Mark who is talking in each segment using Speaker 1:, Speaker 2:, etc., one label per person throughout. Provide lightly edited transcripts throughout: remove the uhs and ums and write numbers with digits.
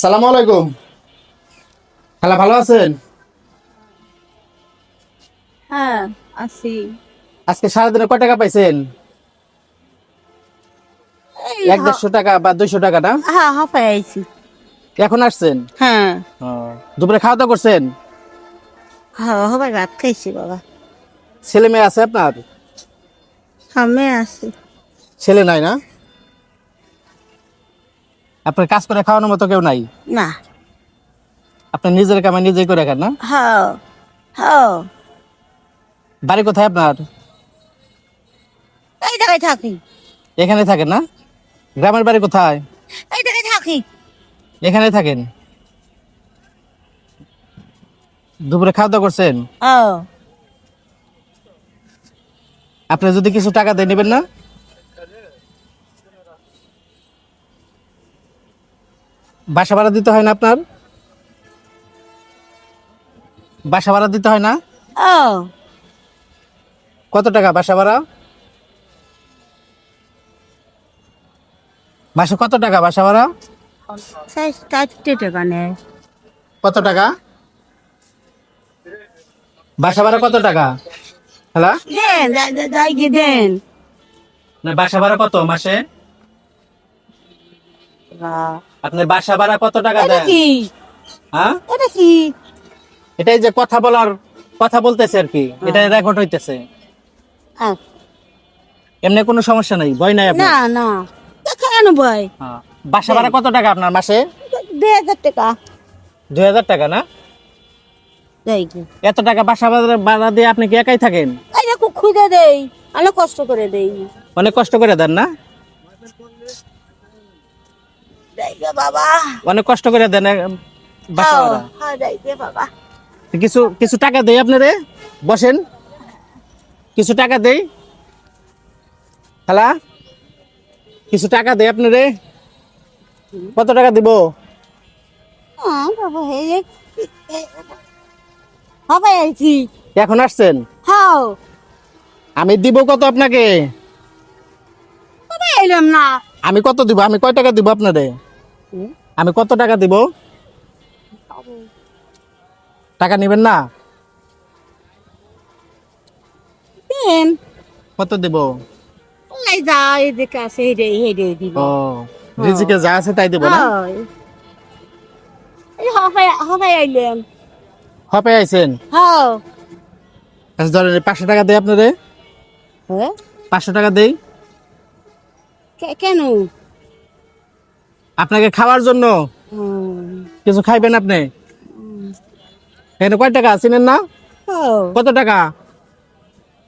Speaker 1: আসসালামু আলাইকুম। খালা ভালো আছেন?
Speaker 2: হ্যাঁ, আছি।
Speaker 1: আজকে সারাদিনে কয় টাকা পাইছেন?
Speaker 2: এই
Speaker 1: 100-150 টাকা বা 200 টাকা না?
Speaker 2: হ্যাঁ, হাঁপাই আইছি।
Speaker 1: এখন আসছেন?
Speaker 2: হ্যাঁ,
Speaker 1: ও, দুপুরে খাওয়া দাওয়া করছেন?
Speaker 2: হাঁপাই ভাত খাইছি বাবা।
Speaker 1: ছেলে মেয়ে আছে আপনার?
Speaker 2: আমি আছি।
Speaker 1: ছেলে নাই না? আপনার কাজ করে খাওয়ানোর মতো কেউ নাই?
Speaker 2: না।
Speaker 1: আপনি নিজের কামাই নিজেই করে খান না?
Speaker 2: হ্যাঁ, হ্যাঁ,
Speaker 1: বাড়ি কোথায় আপনার?
Speaker 2: এই জায়গায় থাকি।
Speaker 1: এখানে থাকেন না? গ্রামের বাড়ি কোথায়?
Speaker 2: এই জায়গায় থাকি।
Speaker 1: এখানে থাকেন। দুপুরে খাওয়া দাওয়া করছেন?
Speaker 2: ও,
Speaker 1: আপনি যদি কিছু টাকা দিয়ে নেবেন না? বাসা ভাড়া দিতে হয় না আপনার? বাসা ভাড়া দিতে হয় না?
Speaker 2: ও,
Speaker 1: কত টাকা বাসা ভাড়া? মাসে কত টাকা বাসা ভাড়া?
Speaker 2: 4 টাকা নেয়।
Speaker 1: কত টাকা বাসা ভাড়া? কত টাকা হ্যালো?
Speaker 2: দেন, যাই গিয়ে দেন।
Speaker 1: না, বাসা ভাড়া কত মাসে? আপনি বাসা ভাড়া কত টাকা
Speaker 2: এটা
Speaker 1: দেন?
Speaker 2: কি?
Speaker 1: হ্যাঁ,
Speaker 2: এটা কি?
Speaker 1: এটাই যে কথা বলতেছে আর কি, এটা রেকর্ড হইতেছে।
Speaker 2: হ্যাঁ,
Speaker 1: এমনি কোনো সমস্যা নাই, ভয় নাই আপনার?
Speaker 2: না, না। কেন ভাই?
Speaker 1: হ্যাঁ। বাসা ভাড়া কত টাকা আপনার মাসে?
Speaker 2: 2,000 টাকা।
Speaker 1: 2000 টাকা না?
Speaker 2: যাই গিয়ে।
Speaker 1: এত টাকা বাসা ভাড়া দিয়ে আপনি কি একাই থাকেন?
Speaker 2: এই দেখো খুঁজে দেই, অনেক কষ্ট করে দেই।
Speaker 1: অনেক কষ্ট করে দেন না?
Speaker 2: যাই গে বাবা।
Speaker 1: অনেক কষ্ট করে দেন বাসা ভাড়া।
Speaker 2: হ্যাঁ, যাই গে বাবা।
Speaker 1: কিছু কিছু টাকা দেই আপনারে, বসেন, কিছু টাকা দেই। হ্যালা, কিছু টাকা দেই আপনারে। কত টাকা দিব?
Speaker 2: হ্যাঁ বাবা, হবে আইছি।
Speaker 1: এখন আসছেন?
Speaker 2: হাও,
Speaker 1: আমি দিব কত আপনাকে?
Speaker 2: হবে এলাম না।
Speaker 1: আমি কত দিব? আমি কয় টাকা দিব আপনারে? আমি কত টাকা দিব? টাকা নেবেন না?
Speaker 2: দেন,
Speaker 1: কত দিব?
Speaker 2: ওই যা এদিকে আছে হেডে দিব।
Speaker 1: ও, রিজিকে যা আছে তাই দিব না?
Speaker 2: হয়। এই হবে আইলাম।
Speaker 1: হপে আইছেন?
Speaker 2: হাও।
Speaker 1: আচ্ছা ধরেন 500 টাকা দেই আপনারে।
Speaker 2: হ্যাঁ?
Speaker 1: 500 টাকা দেই
Speaker 2: কেন?
Speaker 1: আপনাকে খাওয়ার জন্য। কিছু খাইবেন আপনি? এখানে কয় টাকা চিনেন না?
Speaker 2: হাও।
Speaker 1: কত টাকা?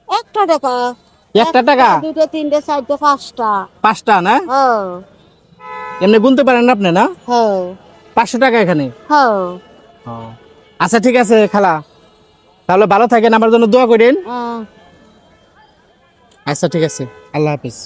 Speaker 2: 1 টাকা।
Speaker 1: 1 টাকা?
Speaker 2: 2টা 3টে 4টে 5টা।
Speaker 1: 5টা না?
Speaker 2: হাও।
Speaker 1: এমনি গুনতে পারেন না আপনি না?
Speaker 2: হাও।
Speaker 1: 500 টাকা এখানে।
Speaker 2: হাও।
Speaker 1: আচ্ছা ঠিক আছে খালা, তাহলে ভালো থাকেন, আমার জন্য দোয়া করেন। আচ্ছা ঠিক আছে, আল্লাহ হাফিজ।